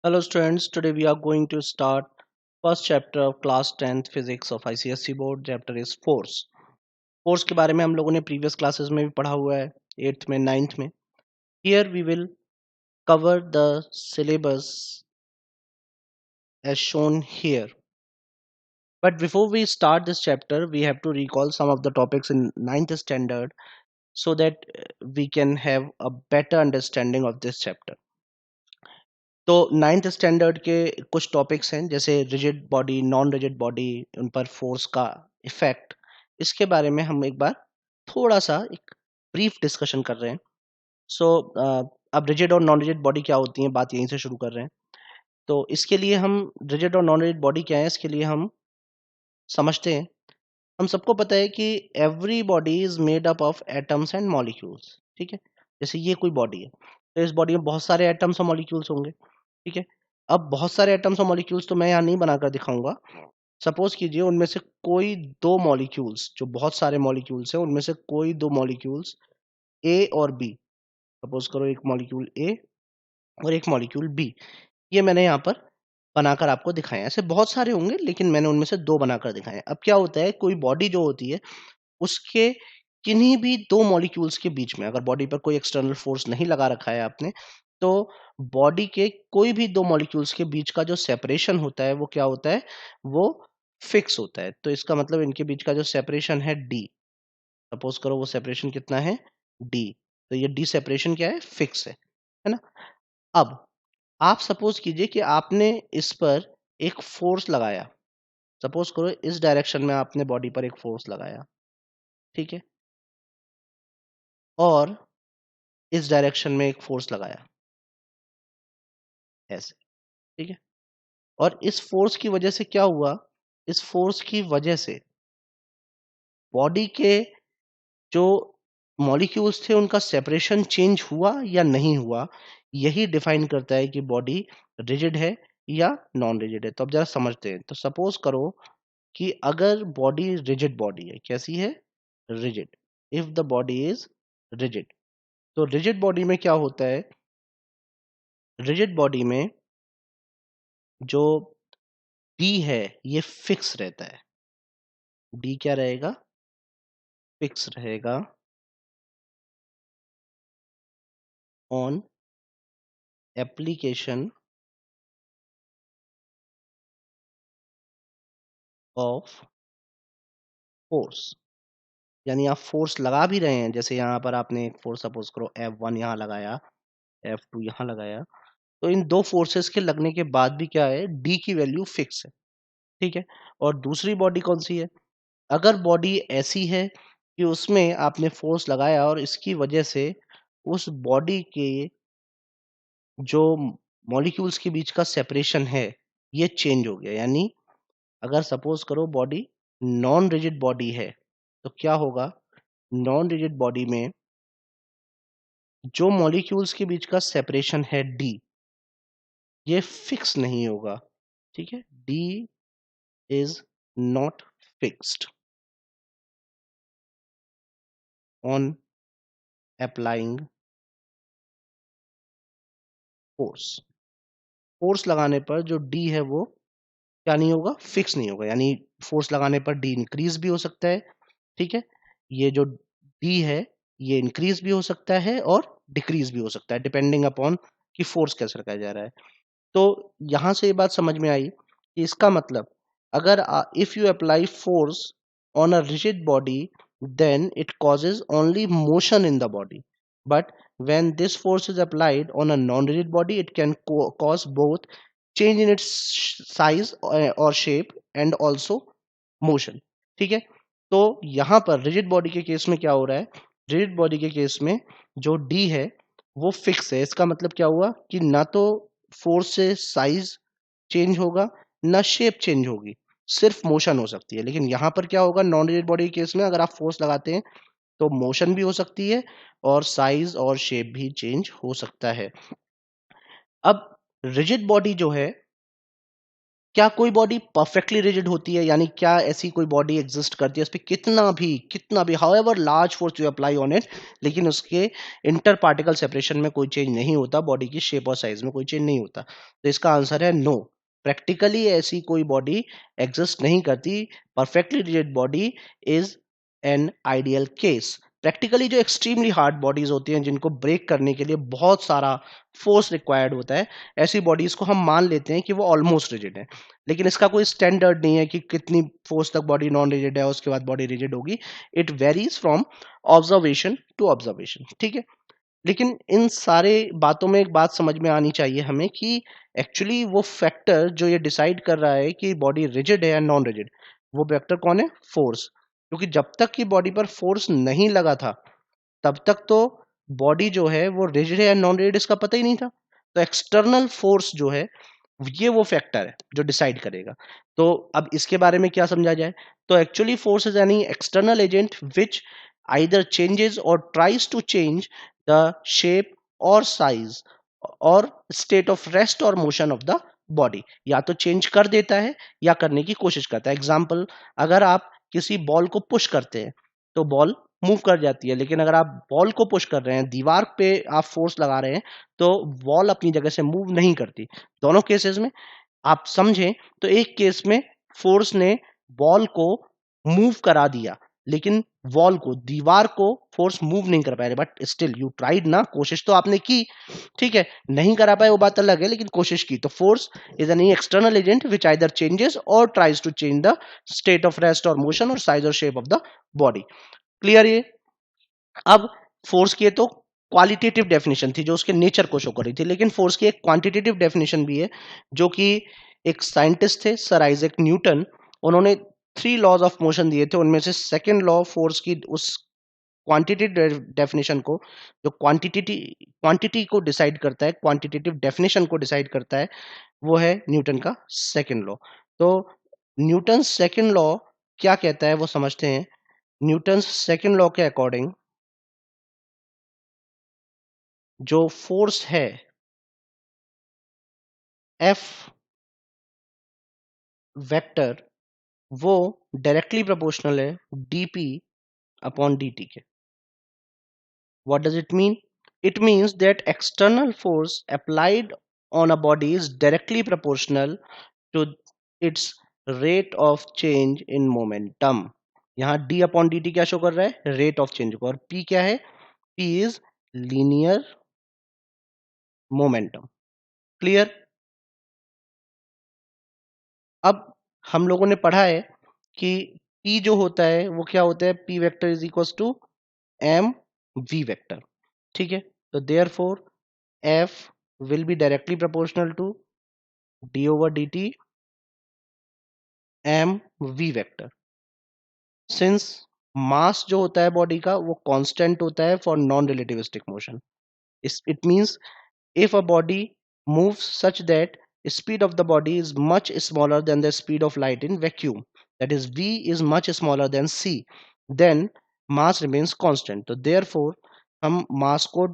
Hello students, today we are going to start first chapter of class 10th physics of ICSE board. Chapter is force. Force के बारे में हम लोगों ने previous classes में भी पढ़ा हुआ है 8th में 9th में. Here we will cover the syllabus as shown here. But before we start this chapter, we have to recall some of the topics in 9th standard so that we can have a better understanding of this chapter. तो 9th standard के कुछ topics हैं जैसे rigid body non rigid body उन पर force का effect. इसके बारे में हम एक बार थोड़ा सा एक ब्रीफ डिस्कशन कर रहे हैं. सो अब रिजिड और नॉन रिजिड बॉडी क्या होती है, बात यहीं से शुरू कर रहे हैं. तो इसके लिए हम रिजिड और नॉन रिजिड बॉडी क्या है इसके लिए हम समझते हैं. हम सबको पता है कि every body is made up of atoms and molecules. ठीक है, जैसे ये कोई बॉडी है तो इस बॉडी में बहुत सारे एटम्स और मॉलिक्यूल्स होंगे. ठीक है, अब बहुत सारे एटम्स और मॉलिक्यूल्स तो मैं यहाँ नहीं बनाकर दिखाऊंगा. सपोज कीजिए उनमें से कोई दो मॉलिक्यूल्स, जो बहुत सारे मॉलिक्यूल्स हैं उनमें से कोई दो मॉलिक्यूल्स ए और बी. सपोज करो एक मॉलिक्यूल ए और एक मॉलिक्यूल बी. ये मैंने यहाँ पर बनाकर आपको दिखाए हैं. ऐसे बहुत सारे होंगे लेकिन मैंने उनमें से दो बनाकर दिखाए हैं. अब क्या होता है, कोई बॉडी जो होती है उसके किन्हीं भी दो मॉलिक्यूल्स के बीच में अगर बॉडी पर कोई एक्सटर्नल फोर्स नहीं लगा रखा है आपने, तो बॉडी के कोई भी दो मॉलिक्यूल्स के बीच का जो सेपरेशन होता है वो क्या होता है, वो फिक्स होता है. तो इसका मतलब इनके बीच का जो सेपरेशन है डी. सपोज करो वो सेपरेशन कितना है, डी. तो ये डी सेपरेशन क्या है, फिक्स है ना. अब आप सपोज कीजिए कि आपने इस पर एक फोर्स लगाया. सपोज करो इस डायरेक्शन में आपने बॉडी पर एक फोर्स लगाया. ठीक है, और इस डायरेक्शन में एक फोर्स लगाया ऐसे. ठीक है, और इस फोर्स की वजह से क्या हुआ, इस फोर्स की वजह से बॉडी के जो मॉलिक्यूल्स थे उनका सेपरेशन चेंज हुआ या नहीं हुआ. यही डिफाइन करता है कि बॉडी रिजिड है या नॉन रिजिड है. तो अब जरा समझते हैं. तो सपोज करो कि अगर बॉडी रिजिड बॉडी है, कैसी है, rigid. If the body is rigid, तो रिजिड बॉडी में क्या होता है, रिजिड बॉडी में जो डी है ये फिक्स रहता है. डी क्या रहेगा, फिक्स रहेगा ऑन एप्लीकेशन ऑफ फोर्स. यानी आप फोर्स लगा भी रहे हैं, जैसे यहाँ पर आपने एक फोर्स सपोज करो F1 यहाँ लगाया, F2 यहाँ लगाया, तो इन दो फोर्सेस के लगने के बाद भी क्या है, डी की वैल्यू फिक्स है. ठीक है, और दूसरी बॉडी कौन सी है, अगर बॉडी ऐसी है कि उसमें आपने फोर्स लगाया और इसकी वजह से उस बॉडी के जो मॉलिक्यूल्स के बीच का सेपरेशन है ये चेंज हो गया. यानी अगर सपोज करो बॉडी नॉन रिजिड बॉडी है तो क्या होगा, नॉन रिजिड बॉडी में जो मॉलिक्यूल्स के बीच का सेपरेशन है डी, ये फिक्स नहीं होगा. ठीक है, D is not fixed on applying force. Force लगाने पर जो डी है वो क्या नहीं होगा, फिक्स नहीं होगा. यानी फोर्स लगाने पर डी इंक्रीज भी हो सकता है. ठीक है, ये जो डी है ये इंक्रीज भी हो सकता है और डिक्रीज भी हो सकता है डिपेंडिंग अपॉन कि फोर्स कैसे लगाया जा रहा है. तो यहां से ये बात समझ में आई कि इसका मतलब अगर if you apply force on a rigid body then it causes only motion in the body, but when this force is applied on a non-rigid body it can cause both change in its size or shape and also motion. ठीक है, तो यहाँ पर rigid body के case में क्या हो रहा है, रिजिड बॉडी के केस में जो डी है वो फिक्स है. इसका मतलब क्या हुआ कि ना तो फोर्स से साइज चेंज होगा ना शेप चेंज होगी, सिर्फ मोशन हो सकती है. लेकिन यहाँ पर क्या होगा, नॉन रिजिड बॉडी के केस में अगर आप फोर्स लगाते हैं तो मोशन भी हो सकती है और साइज और शेप भी चेंज हो सकता है. अब रिजिड बॉडी जो है क्या कोई बॉडी परफेक्टली रिजिड होती है, यानी क्या ऐसी कोई बॉडी एग्जिस्ट करती है उस पर कितना भी however large force you apply on it, लेकिन उसके इंटर पार्टिकल सेपरेशन में कोई चेंज नहीं होता, बॉडी की शेप और साइज में कोई चेंज नहीं होता? तो इसका आंसर है नो। प्रैक्टिकली ऐसी कोई बॉडी एग्जिस्ट नहीं करती। Perfectly rigid body is an ideal case. Practically जो एक्सट्रीमली हार्ड बॉडीज होती हैं, जिनको ब्रेक करने के लिए बहुत सारा फोर्स रिक्वायर्ड होता है, ऐसी बॉडीज को हम मान लेते हैं कि वो ऑलमोस्ट रिजिड है। लेकिन इसका कोई स्टैंडर्ड नहीं है कि कितनी फोर्स तक बॉडी नॉन रिजिड है उसके बाद बॉडी रिजिड होगी। It varies from observation to observation, ठीक है। लेकिन इन सारे बातों में एक बात समझ में आनी चाहिए हमें कि एक्चुअली वो फैक्टर जो ये डिसाइड कर रहा है कि बॉडी रिजिड है या नॉन रिजिड, वो फैक्टर कौन है? फोर्स। क्योंकि जब तक कि बॉडी पर फोर्स नहीं लगा था, तब तक तो बॉडी जो है वो रिजिड है या नॉन रिजिड इसका पता ही नहीं था। तो एक्सटर्नल फोर्स जो है, ये वो फैक्टर है जो डिसाइड करेगा। तो अब इसके बारे में क्या समझा जाए? तो actually force is any external agent which either changes or tries to change the shape or size or state of rest or motion of the body. या तो चेंज कर देता है या करने की कोशिश करता है। एग्जाम्पल, अगर आप किसी बॉल को पुश करते हैं तो बॉल मूव कर जाती है, लेकिन अगर आप बॉल को पुश कर रहे हैं, दीवार पे आप फोर्स लगा रहे हैं, तो बॉल अपनी जगह से मूव नहीं करती। दोनों केसेस में आप समझें तो एक केस में फोर्स ने बॉल को मूव करा दिया, लेकिन वॉल को, दीवार को फोर्स मूव नहीं कर पाए, बट स्टिल यू ट्राइड ना, कोशिश तो आपने की, ठीक है। नहीं करा पाए वो बात अलग है, लेकिन कोशिश की। तो force is an external agent which either changes or tries to change the state of rest or motion or size or shape of the body. Clear ये? अब फोर्स की तो क्वालिटेटिव डेफिनेशन थी जो उसके नेचर को शो कर रही थी, लेकिन फोर्स की एक क्वांटिटेटिव डेफिनेशन भी है, जो कि एक साइंटिस्ट थे सर आइजैक न्यूटन, उन्होंने 3 लॉज ऑफ मोशन दिए थे। उनमें से सेकेंड लॉ फोर्स की उस क्वांटिटेटिव डेफिनेशन को, जो क्वांटिटी को डिसाइड करता है, क्वांटिटेटिव डेफिनेशन को डिसाइड करता है, वो है न्यूटन का सेकेंड लॉ। तो न्यूटन सेकेंड लॉ क्या कहता है वो समझते हैं। न्यूटन सेकेंड लॉ के अकॉर्डिंग जो फोर्स है एफ वेक्टर, वो डायरेक्टली प्रोपोर्शनल है dp अपॉन dt के। What does it mean? It means that external force applied on a body is directly proportional to its rate of change in momentum. यहाँ d upon dt क्या show कर रहा है? Rate of change को। और p क्या है? p is linear momentum. Clear? अब हम लोगों ने पढ़ा है कि p जो होता है वो क्या होता है? p vector is equal to m v vector, ठीक है। तो therefore f will be directly proportional to d over dt m v vector. Since mass जो होता है बॉडी का वो कांस्टेंट होता है for non relativistic motion, it means if a body moves such that speed of the body is much smaller than the speed of light in vacuum, that is v is much smaller than c, then mass remains constant। तो therefore हम मास को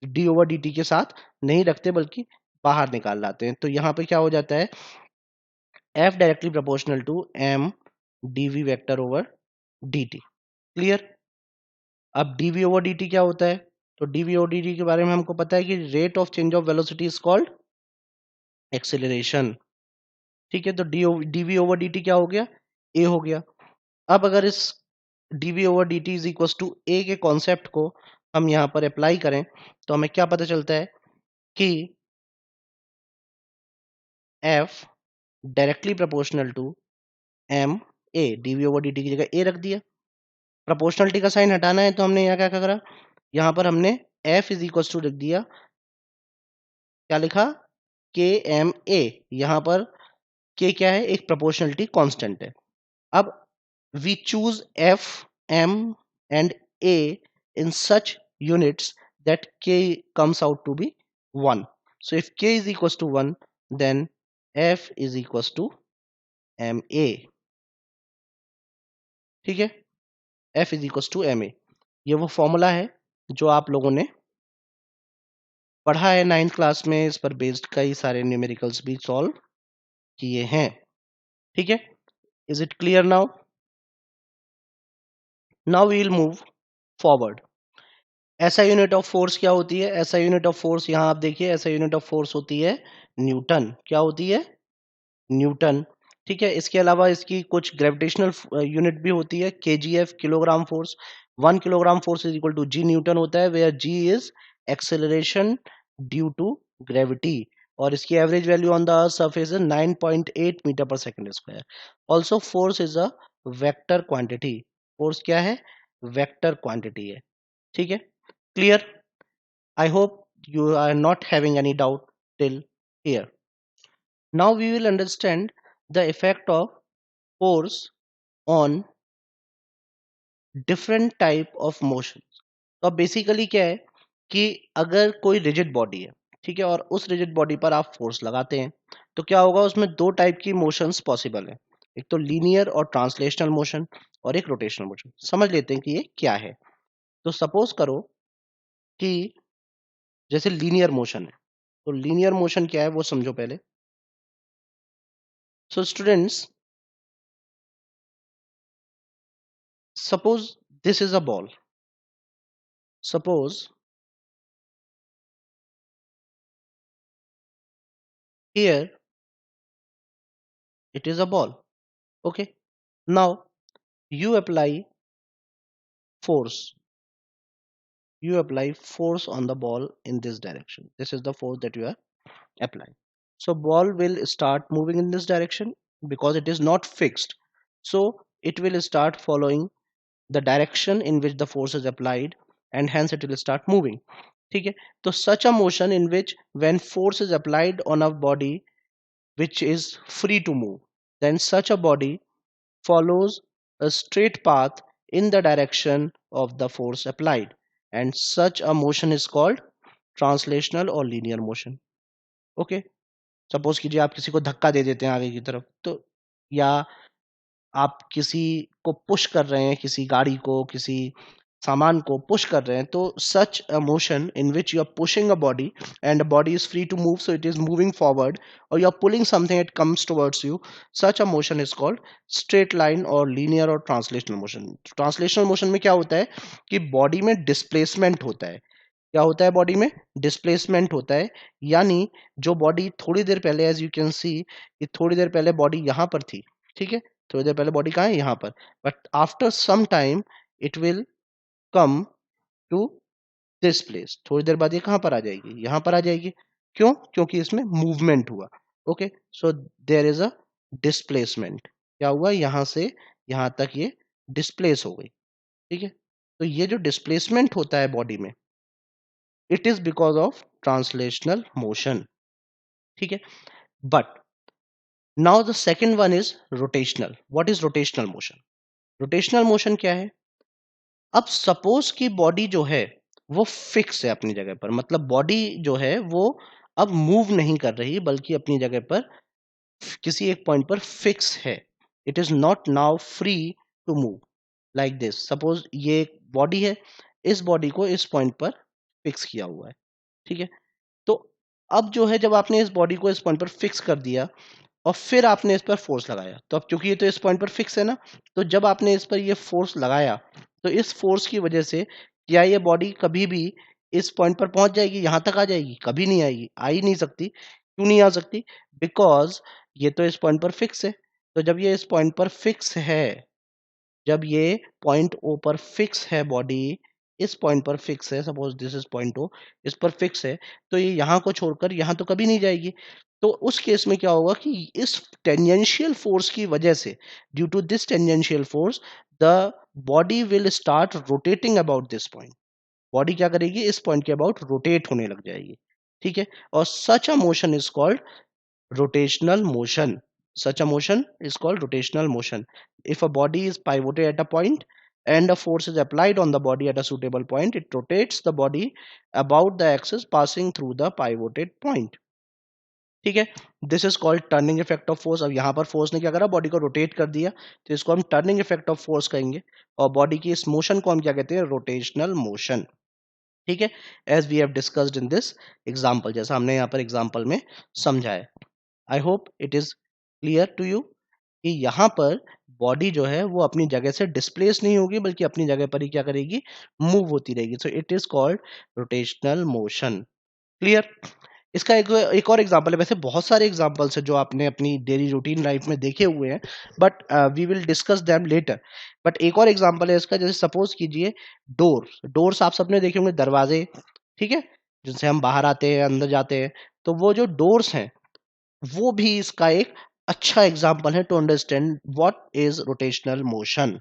d over dt के साथ नहीं रखते बल्कि बाहर निकाल लाते हैं। तो यहाँ पे क्या हो जाता है? f directly proportional to m dv vector over dt। क्लियर? अब dv ओवर dt क्या होता है? तो dv ओवर dt के बारे में हमको पता है कि rate of change of velocity is called acceleration, ठीक है। तो dv ओवर dt क्या हो गया? a हो गया। अब अगर इस dv over dt is equal to a के कॉन्सेप्ट को हम यहाँ पर अप्लाई करें तो हमें क्या पता चलता है कि f directly proportional to m a, dv over dt की जगह a रख दिया। प्रोपोर्शनलिटी का साइन हटाना है तो हमने यहाँ क्या करा? यहाँ पर हमने f इज इक्वल टू रख दिया, क्या लिखा? के एम ए। यहाँ पर k क्या है? एक प्रोपोर्शनलिटी कांस्टेंट है। अब we choose f, m and a in such units that k comes out to be 1. So if k is equals to 1, then f is equals to ma, ठीक है। f is equals to ma, ये वो formula है जो आप लोगों ने पढ़ा है 9th क्लास में। इस पर बेस्ड कई सारे न्यूमेरिकल्स भी सॉल्व किए हैं। ठीक है, is it clear now? Now we will move forward. ऐसा यूनिट ऑफ फोर्स क्या होती है? ऐसा यूनिट ऑफ फोर्स, यहां आप देखिए, ऐसा यूनिट ऑफ फोर्स होती है न्यूटन। क्या होती है? न्यूटन। ठीक है, इसके अलावा इसकी कुछ ग्रेविटेशनल यूनिट भी होती है, kgf, kilogram force. 1 kilogram force is equal to g newton होता है, where g is acceleration due to gravity, और इसकी average value on the earth surface is 9.8 metre per second square. Also force is a vector quantity. Force क्या है? Vector quantity है। ठीक है, clear? I hope you are not having any doubt till here. Now we will understand the effect of force on different type of motion. तो अब basically क्या है कि अगर कोई रिजिड बॉडी है, ठीक है, और उस रिजिड बॉडी पर आप फोर्स लगाते हैं, तो क्या होगा? उसमें दो टाइप की मोशंस पॉसिबल है, एक तो लीनियर और ट्रांसलेशनल मोशन, और एक रोटेशनल मोशन। समझ लेते हैं कि ये क्या है। तो सपोज करो कि जैसे लीनियर मोशन है, तो लीनियर मोशन क्या है वो समझो पहले। So students, suppose this is a ball. Suppose here it is a ball. Okay, now you apply force. You apply force on the ball in this direction. This is the force that you are applying. So ball will start moving in this direction because it is not fixed. So it will start following the direction in which the force is applied, and hence it will start moving. ठीक है, तो such a motion in which when force is applied on a body which is free to move, then such a body follows a straight path in the direction of the force applied, and such a motion is called translational or linear motion. Okay, suppose कीजिए आप किसी को धक्का दे देते हैं आगे की तरफ, तो या आप किसी को पुश कर रहे हैं, किसी गाड़ी को, किसी सामान को पुश कर रहे हैं, तो such a motion in which you are pushing a body and body is free to move, so it is moving forward, और you are pulling something, it comes towards you, such a motion is called straight line or linear or translational motion. Translational motion में क्या होता है कि body में displacement होता है। क्या होता है? बॉडी में डिस्प्लेसमेंट होता है, यानी जो बॉडी थोड़ी देर पहले, एज यू कैन सी, कि थोड़ी देर पहले बॉडी यहाँ पर थी, ठीक है, थोड़ी देर पहले बॉडी कहाँ है? यहाँ पर, but after some time it will come to this place. थोड़ी देर बाद ये कहाँ पर आ जाएगी? यहाँ पर आ जाएगी। क्यों? क्योंकि इसमें मूवमेंट हुआ। Okay, so there is a displacement. क्या हुआ? यहाँ से यहाँ तक ये डिस्प्लेस हो गई। ठीक है, तो ये जो डिस्प्लेसमेंट होता है बॉडी में, it is because of translational motion. ठीक है, but now the second one is rotational. What is rotational motion? Rotational motion क्या है? अब सपोज कि बॉडी जो है वो फिक्स है अपनी जगह पर, मतलब बॉडी जो है वो अब मूव नहीं कर रही, बल्कि अपनी जगह पर किसी एक पॉइंट पर फिक्स है। It is not now free to move like this. Suppose ये एक बॉडी है, इस बॉडी को इस पॉइंट पर फिक्स किया हुआ है। ठीक है, तो अब जो है, जब आपने इस बॉडी को इस पॉइंट पर फिक्स कर दिया और फिर आपने इस पर फोर्स लगाया, तो अब क्योंकि ये तो इस पॉइंट पर फिक्स है ना, तो जब आपने इस पर ये फोर्स लगाया, तो इस फोर्स की वजह से क्या ये बॉडी कभी भी इस पॉइंट पर पहुंच जाएगी? यहां तक आ जाएगी? कभी नहीं आएगी, आ ही नहीं सकती। क्यों नहीं आ सकती? बिकॉज ये तो इस पॉइंट पर फिक्स है। तो जब ये इस पॉइंट पर फिक्स है, जब ये पॉइंट ओ पर फिक्स है बॉडी, इस पॉइंट पर फिक्स है, suppose this is point O, इस पर फिक्स है, तो ये यहाँ को छोड़कर यहाँ तो कभी नहीं जाएगी। तो उस केस में क्या होगा कि इस टेंजेंशियल फोर्स की वजह से, due to this tangential force, the body will start rotating about this point. Body क्या करेगी? इस पॉइंट के अबाउट रोटेट होने लग जाएगी। ठीक है, और such a motion is called rotational motion. Such a motion is called rotational motion. If a body is pivoted at a point and a force is applied on the body at a suitable point, it rotates the body about the axis passing through the pivoted point. ठीक है, this is called turning effect of force. अब यहाँ पर force ने क्या करा? Body को rotate कर दिया, तो इसको हम टर्निंग इफेक्ट ऑफ फोर्स कहेंगे, और बॉडी की इस मोशन को हम क्या कहते हैं? Rotational motion. ठीक है, as we have discussed in this example, जैसा हमने यहाँ पर एग्जांपल में समझा है। I hope it is clear to you कि यहाँ पर बॉडी जो है वो अपनी जगह से डिस्प्लेस नहीं होगी बल्कि अपनी जगह पर ही क्या करेगी, मूव होती रहेगी। सो it is called rotational motion. Clear. इसका एक और एग्जांपल है, वैसे बहुत सारे एग्जांपल्स है जो आपने अपनी डेली रूटीन लाइफ में देखे हुए हैं, but we will discuss them later. But एक और एग्जांपल है इसका, जैसे सपोज कीजिए डोर्स आप सबने देखे होंगे, दरवाजे, ठीक है, जिनसे हम बाहर आते हैं अंदर जाते हैं। तो वो जो डोर्स हैं वो भी इसका एक अच्छा एग्जाम्पल है to understand what is rotational motion.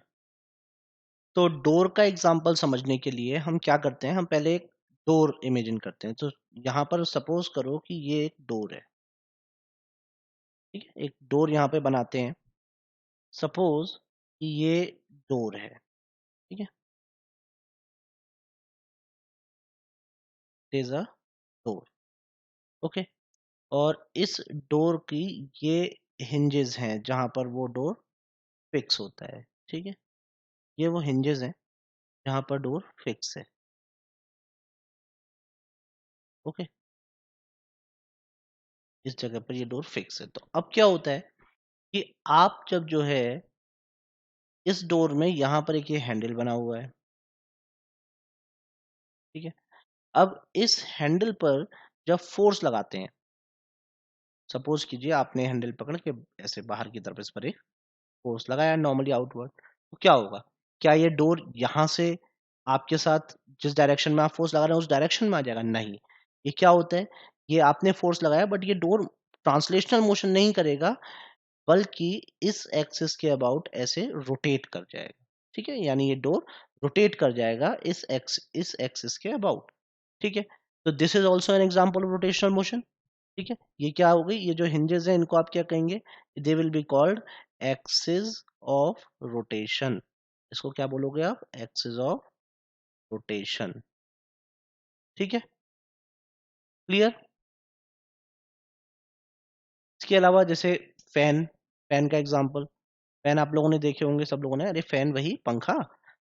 तो डोर का एग्जाम्पल समझने के लिए हम क्या करते हैं, हम पहले एक डोर इमेजिन करते हैं। तो यहाँ पर सपोज करो कि ये एक डोर है, ठीक है, एक डोर यहाँ पे बनाते हैं। सपोज कि ये डोर है, ठीक है, it is a door, okay. और इस डोर की ये हिंजेस हैं जहां पर वो डोर फिक्स होता है, ठीक है, ये वो हिंजेस हैं जहां पर डोर फिक्स है, ओके, इस जगह पर ये डोर फिक्स है। तो अब क्या होता है कि आप जब जो है इस डोर में यहाँ पर एक ये हैंडल बना हुआ है, ठीक है, अब इस हैंडल पर जब फोर्स लगाते हैं, सपोज कीजिए आपने हैंडल पकड़ के ऐसे बाहर की तरफ इस पर एक फोर्स लगाया नॉर्मली आउटवर्ड, तो क्या होगा, क्या ये डोर यहाँ से आपके साथ जिस डायरेक्शन में आप फोर्स लगा रहे हैं उस डायरेक्शन में आ जाएगा? नहीं। ये क्या होता है, ये आपने फोर्स लगाया बट ये डोर ट्रांसलेशनल मोशन नहीं करेगा, बल्कि इस एक्सिस के अबाउट ऐसे रोटेट कर जाएगा, ठीक है, यानी ये डोर रोटेट कर जाएगा इस एक्सिस के अबाउट, ठीक है। तो this is also an example of rotational motion, ठीक है। ये क्या हो गई, ये जो हिंजेस हैं इनको आप क्या कहेंगे, they will be called axis of rotation. इसको क्या बोलोगे आप, एक्सिस ऑफ रोटेशन, ठीक है, क्लियर। इसके अलावा जैसे फैन, फैन का एग्जांपल, फैन आप लोगों ने देखे होंगे, सब लोगों ने, अरे फैन वही पंखा,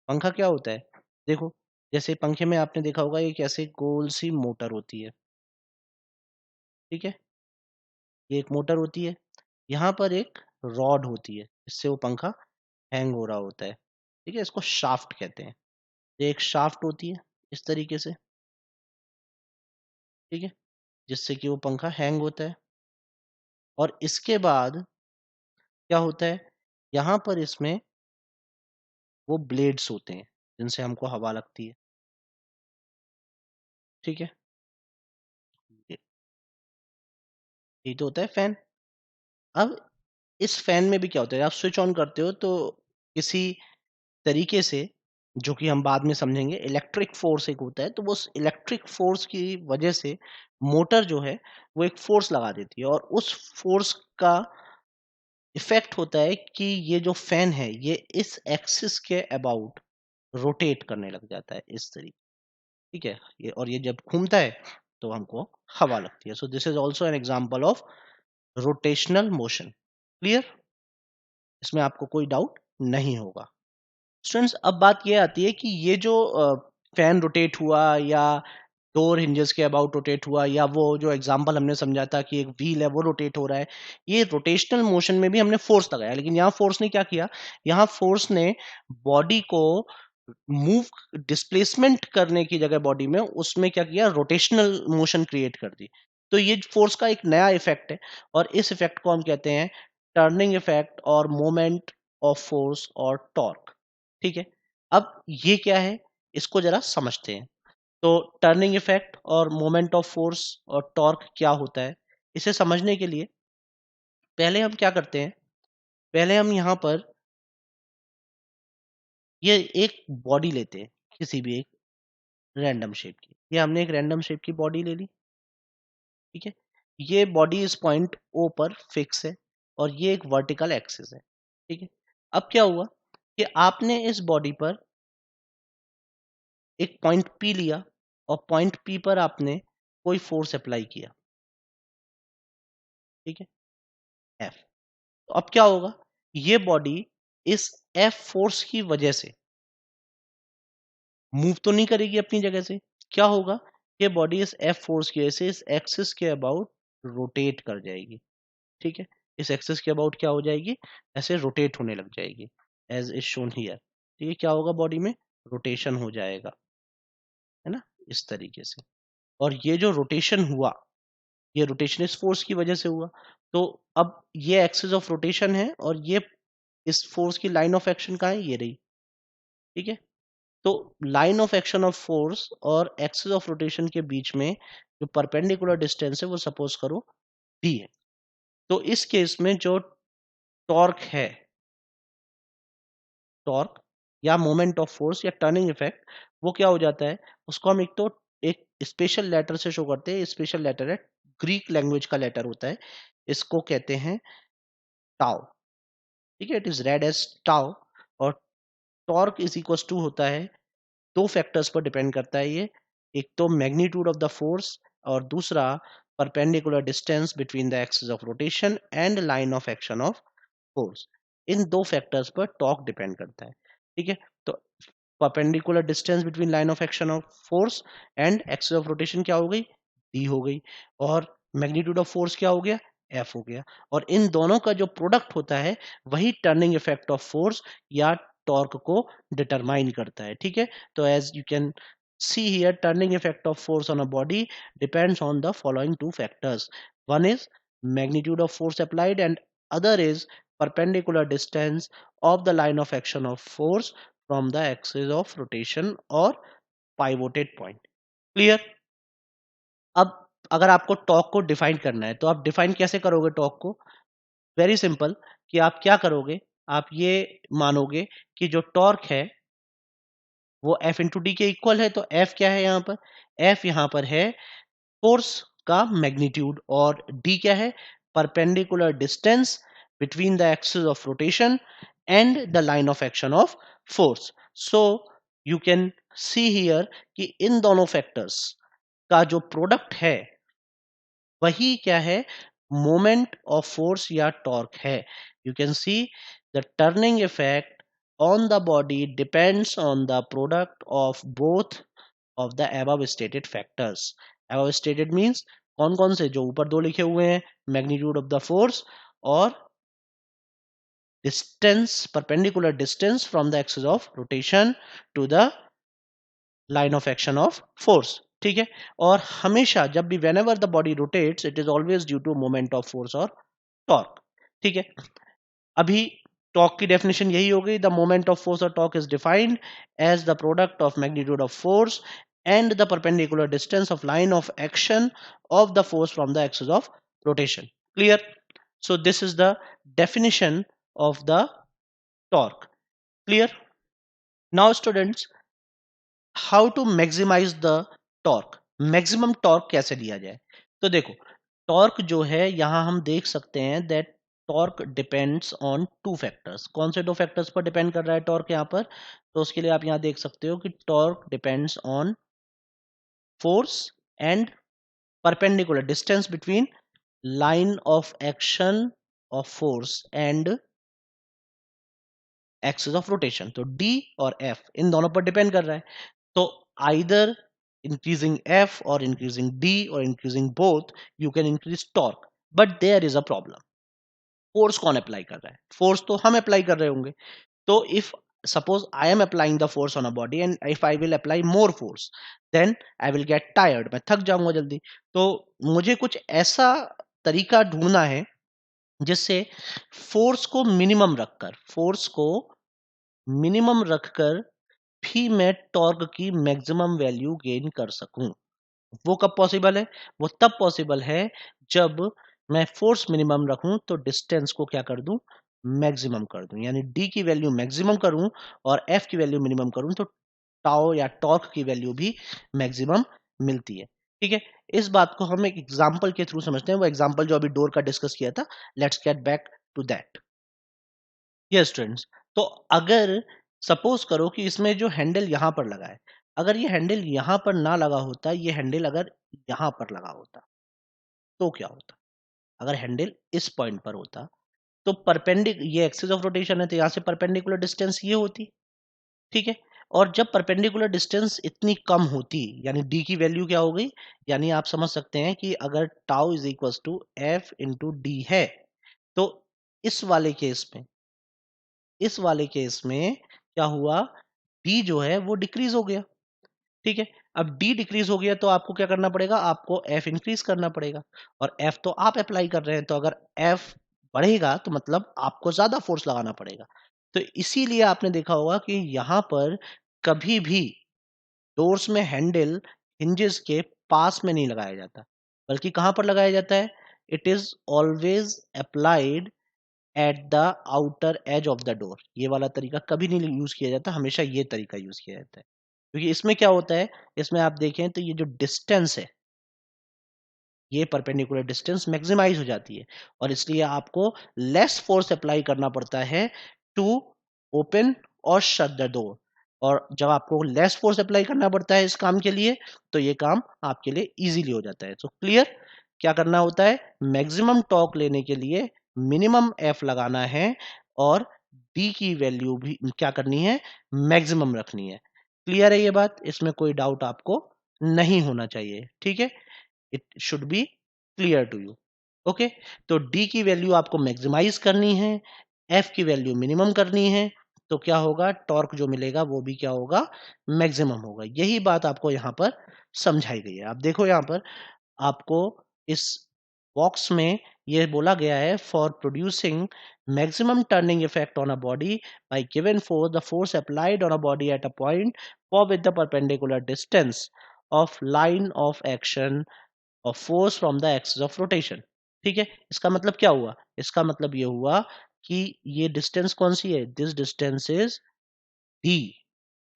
पंखा क्या होता है, देखो, जैसे पंखे में आपने देखा होगा एक ऐसे गोल सी मोटर होती है, ठीक है, ये एक मोटर होती है, यहाँ पर एक रॉड होती है, इससे वो पंखा हैंग हो रहा होता है, ठीक है, इसको शाफ्ट कहते हैं। ये एक शाफ्ट होती है इस तरीके से, ठीक है, जिससे कि वो पंखा हैंग होता है। और इसके बाद क्या होता है, यहाँ पर इसमें वो ब्लेड्स होते हैं जिनसे हमको हवा लगती है, ठीक है, ये यही तो होता है फैन। अब इस फैन में भी क्या होता है, आप स्विच ऑन करते हो तो किसी तरीके से, जो कि हम बाद में समझेंगे, इलेक्ट्रिक फोर्स एक होता है, तो वो उस इलेक्ट्रिक फोर्स की वजह से मोटर जो है वो एक फोर्स लगा देती है, और उस फोर्स का इफेक्ट होता है कि ये जो फैन है ये इस एक्सिस के अबाउट रोटेट करने लग जाता है इस तरीके, ठीक है, ये, और ये जब घूमता है तो हमको हवा लगती है। So this is also an example of rotational motion. Clear, इसमें आपको कोई डाउट नहीं होगा। स्टूडेंट्स, अब बात ये आती है कि ये जो फैन रोटेट हुआ या डोर हिंजेस के अबाउट रोटेट हुआ, या वो जो एग्जांपल हमने समझा था कि एक व्हील है वो रोटेट हो रहा है, ये रोटेशनल मोशन में भी हमने फोर्स लगाया, लेकिन यहाँ फोर्स ने क्या किया, यहाँ फोर्स ने बॉडी को मूव, डिस्प्लेसमेंट करने की जगह बॉडी में उसमें क्या किया, रोटेशनल मोशन क्रिएट कर दी। तो ये फोर्स का एक नया इफेक्ट है, और इस इफेक्ट को हम कहते हैं टर्निंग इफेक्ट और मोमेंट ऑफ फोर्स और टॉर्क, ठीक है। अब ये क्या है, इसको जरा समझते हैं। तो टर्निंग इफेक्ट और मोमेंट ऑफ फोर्स और टॉर्क क्या होता है, इसे समझने के लिए पहले हम क्या करते हैं, पहले हम यहाँ पर ये एक बॉडी लेते हैं, किसी भी एक रैंडम शेप की, ये हमने एक रैंडम शेप की बॉडी ले ली, ठीक है, ये बॉडी इस पॉइंट ओ पर फिक्स है, और ये एक वर्टिकल एक्सिस है, ठीक है। अब क्या हुआ कि आपने इस बॉडी पर एक पॉइंट पी लिया, और पॉइंट पी पर आपने कोई फोर्स अप्लाई किया, ठीक है, एफ। तो अब क्या होगा, ये बॉडी इस एफ फोर्स की वजह से मूव तो नहीं करेगी अपनी जगह से, क्या होगा, ये बॉडी इस एफ फोर्स की वजह से इस एक्सिस के अबाउट रोटेट कर जाएगी, ठीक है। इस एक्सिस के अबाउट क्या हो जाएगी, ऐसे रोटेट होने लग जाएगी एज इज शोन हियर। ठीक है, क्या होगा बॉडी में, रोटेशन हो जाएगा, है ना, इस तरीके से। और ये जो रोटेशन हुआ, ये रोटेशन इस फोर्स की वजह से हुआ। तो अब ये एक्सिस ऑफ रोटेशन है और ये इस फोर्स की लाइन ऑफ एक्शन कहाँ है, ये रही। ठीक है, तो line of action of force और एक्सिस ऑफ रोटेशन के बीच में जो परपेंडिकुलर डिस्टेंस है वो सपोज करो d है। तो इस केस में जो टॉर्क है, टॉर्क या मोमेंट ऑफ फोर्स या टर्निंग इफेक्ट, वो क्या हो जाता है, उसको हम एक तो एक स्पेशल लेटर से शो करते हैं। स्पेशल लेटर है, ग्रीक लैंग्वेज का लेटर होता है, इसको कहते हैं टाउ। ठीक है, it is read as tau. और टॉर्क इज इक्वल टू होता है, दो फैक्टर्स पर डिपेंड करता है ये, एक तो मैग्नीट्यूड ऑफ द फोर्स और दूसरा perpendicular distance between the axis of rotation and line of action of force. इन दो फैक्टर्स पर टॉर्क डिपेंड करता है। ठीक है, तो perpendicular distance between line of action of force and axis of rotation क्या हो गई, d हो गई। और मैग्नीट्यूड ऑफ फोर्स क्या हो गया, f हो गया। और इन दोनों का जो प्रोडक्ट होता है वही टर्निंग इफेक्ट ऑफ फोर्स या टॉर्क को डिटरमाइन करता है। ठीक है, तो as you can see here, turning effect of force on a body depends on the following two factors. One is magnitude of force applied and other is perpendicular distance of the line of action of force from the axis of rotation or pivoted point. Clear? अब अगर आपको torque को define करना है तो आप define कैसे करोगे टॉर्क को, वेरी सिंपल, कि आप क्या करोगे, आप ये मानोगे कि जो टॉर्क है वो F इंटू डी के इक्वल है। तो F क्या है यहाँ पर, F यहाँ पर है फोर्स का मैग्नीट्यूड और d क्या है, perpendicular distance between the axis of rotation and the line of action of force. So you can see here कि इन दोनों फैक्टर्स का जो प्रोडक्ट है वही क्या है, मोमेंट ऑफ फोर्स या टॉर्क है। You can see the turning effect on the body depends on the product of both of the above stated factors. Above stated means कौन कौन से, जो ऊपर दो लिखे हुए हैं, magnitude of the force और distance, perpendicular distance from the axis of rotation to the line of action of force. ठीक है, और हमेशा जब भी whenever the body rotates it is always due to moment of force और torque. ठीक है, अभी टॉर्क की डेफिनेशन यही हो गई, द मोमेंट ऑफ फोर्स और torque is defined as the product of magnitude of force and the perpendicular distance of line of action of the force from the axis of rotation. Clear? So this is the definition of the torque. Clear? Now students, how to maximize the torque, maximum torque कैसे लिया जाए। तो देखो, torque जो है यहाँ हम देख सकते हैं that torque depends on two factors. कौन से दो फैक्टर्स पर डिपेंड कर रहा है टॉर्क यहाँ पर, तो उसके लिए आप यहाँ देख सकते हो कि torque depends on force and perpendicular distance between line of action of force and axis of rotation। तो d और f इन दोनों पर डिपेंड कर रहा है। तो either increasing f or increasing d or increasing both you can increase torque, but there is a problem। Force कौन apply कर रहा है, फोर्स तो हम अप्लाई कर रहे होंगे। तो if suppose I am applying the force on a body and if I will apply more force then I will get tired, मैं थक जाऊंगा जल्दी। तो मुझे कुछ ऐसा तरीका ढूंढना है जिससे फोर्स को मिनिमम रखकर, फोर्स को मिनिमम रखकर भी मैं टॉर्क की मैक्सिमम वैल्यू गेन कर सकूं। वो कब पॉसिबल है, वो तब पॉसिबल है जब मैं फोर्स मिनिमम रखूं तो डिस्टेंस को क्या कर दूं, मैक्सिमम कर दूं। यानी d की वैल्यू मैक्सिमम करूं और f की वैल्यू मिनिमम करूं तो टाउ या टॉर्क की वैल्यू भी मैक्सिमम मिलती है। ठीक है, इस बात को हम एक एग्जांपल के थ्रू समझते हैं। वो एग्जांपल जो अभी डोर का डिस्कस किया था, let's get back to that. Yes students, तो अगर सपोज करो कि इसमें जो हैंडल यहाँ पर लगा है, अगर ये हैंडल यहाँ पर ना लगा होता, ये हैंडल अगर यहाँ पर लगा होता तो क्या होता, अगर हैंडल इस पॉइंट पर होता तो ये एक्सिस ऑफ रोटेशन है तो यहाँ से परपेंडिकुलर डिस्टेंस ये होती। ठीक है, और जब परपेंडिकुलर डिस्टेंस इतनी कम होती यानी d की वैल्यू क्या हो गई, यानी आप समझ सकते हैं कि अगर tau is equal to F into D है तो इस वाले केस में इस वाले केस में क्या हुआ, डी जो है वो डिक्रीज हो गया। ठीक है, अब डी डिक्रीज हो गया तो आपको क्या करना पड़ेगा, आपको एफ इंक्रीज करना पड़ेगा। और एफ तो आप अप्लाई कर रहे हैं, तो अगर एफ बढ़ेगा तो मतलब आपको ज्यादा फोर्स लगाना पड़ेगा। तो इसीलिए आपने देखा होगा कि यहां पर कभी भी डोर्स में हैंडल हिंजेस के पास में नहीं लगाया जाता, बल्कि कहां पर लगाया जाता है, it is always applied at the outer as of the door. ये वाला तरीका कभी नहीं यूज किया जाता, हमेशा ये तरीका यूज किया जाता है। क्योंकि इसमें क्या होता है, इसमें आप देखें तो ये जो डिस्टेंस है, ये परपेंडिकुलर डिस्टेंस मैक्सिमाइज हो जाती है, और इसलिए आपको लेस फोर्स अप्लाई करना पड़ता है टू ओपन और शट द डोर। और जब आपको लेस फोर्स अप्लाई करना पड़ता है इस काम के लिए, तो ये काम आपके लिए इजीली हो जाता है। तो क्लियर, क्या करना होता है, मैक्सिमम टॉर्क लेने के लिए मिनिमम एफ लगाना है, और डी की वैल्यू भी क्या करनी है, मैक्सिमम रखनी है। क्लियर है ये बात, इसमें कोई डाउट आपको नहीं होना चाहिए। ठीक है, it should be clear to you. Okay, तो डी की वैल्यू आपको मैक्सिमाइज करनी है, एफ की वैल्यू मिनिमम करनी है, तो क्या होगा, टॉर्क जो मिलेगा वो भी क्या होगा, मैक्सिमम होगा। यही बात आपको यहाँ पर समझाई गई है। आप देखो यहाँ पर आपको इस बॉक्स में ये बोला गया है, for producing maximum turning effect on a body by given force, the force applied on a body at a point for with the perpendicular distance of line of action और force from the axis of rotation. ठीक है, इसका मतलब क्या हुआ, इसका मतलब ये हुआ कि ये डिस्टेंस कौन सी है, दिस डिस्टेंस इज डी।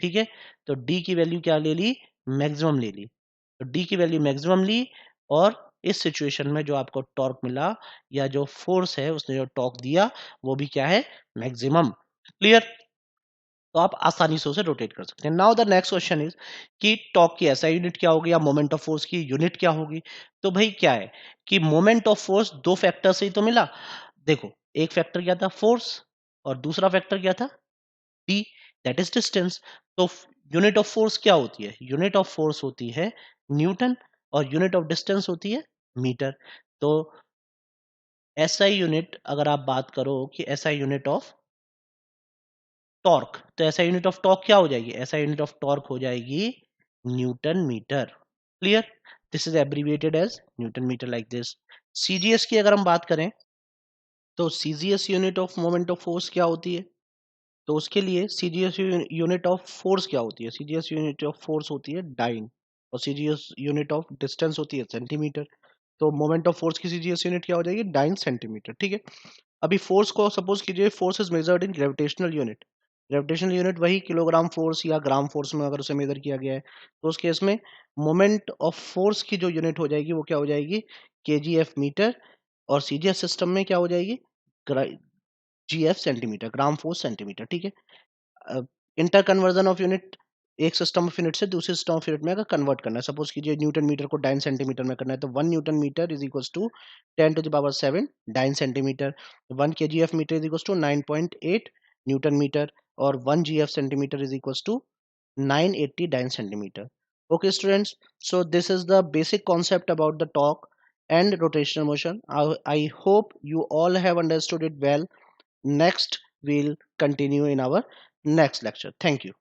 ठीक है, तो डी की वैल्यू क्या ले ली, मैक्सिमम ले ली। तो डी की वैल्यू मैक्सिमम ली, और इस सिचुएशन में जो आपको टॉर्क मिला या जो फोर्स है उसने जो टॉर्क दिया वो भी क्या है, मैक्सिमम। क्लियर, तो आप आसानी से उसे रोटेट कर सकते हैं। Now the next question is कि टॉर्क की ऐसा यूनिट क्या होगी या मोमेंट ऑफ फोर्स की यूनिट क्या होगी। तो भाई क्या है कि मोमेंट ऑफ फोर्स दो फैक्टर से ही तो मिला। देखो, एक फैक्टर क्या था, फोर्स, और दूसरा फैक्टर क्या था, डी, दैट इज डिस्टेंस। तो यूनिट ऑफ फोर्स क्या होती है, यूनिट ऑफ फोर्स होती है न्यूटन, और यूनिट ऑफ डिस्टेंस होती है मीटर। तो एसआई यूनिट अगर आप बात करो कि एसआई यूनिट ऑफ टॉर्क, तो ऐसा यूनिट ऑफ टॉर्क क्या हो जाएगी, ऐसा यूनिट ऑफ टॉर्क हो जाएगी newton meter. Clear, this is abbreviated as newton meter like this. CGS की अगर हम बात करें, तो CGS unit of moment of force क्या होती है, तो उसके लिए सीजीएस यूनिट ऑफ फोर्स क्या होती है, सीजीएस यूनिट ऑफ फोर्स होती है डाइन, और सीजीएस यूनिट ऑफ डिस्टेंस होती है सेंटीमीटर। तो मोमेंट ऑफ फोर्स की सीजीएस यूनिट क्या हो जाएगी, डाइन सेंटीमीटर। ठीक है, अभी फोर्स को सपोज कीजिए, force is measured in gravitational unit. Gravitational unit वही किलोग्राम फोर्स या ग्राम फोर्स में अगर उसे मेजर किया गया है, तो उस केस में मोमेंट ऑफ फोर्स की जो यूनिट हो जाएगी वो क्या हो जाएगी, केजीएफ मीटर। और सीजीएस सिस्टम में क्या हो जाएगी, GF centimetre, gram force centimetre. ठीक है, इंटर कन्वर्जन ऑफ यूनिट, एक सिस्टम ऑफ यूनिट से दूसरे सिस्टम ऑफ यूनिट में अगर कन्वर्ट करना है, सपोज कीजिए न्यूटन मीटर को डाइन सेंटीमीटर में करना है, तो 1 newton meter is equal to 10 to the power 7 dyne centimeter. 1 kgf meter is equal to 9.8 newton meter, और 1 gf centimeter is equal to 980 dyne centimeter. Okay students, so this is the basic concept about the torque and rotational motion. I hope you all have understood it well. Next we'll continue in our next lecture. Thank you.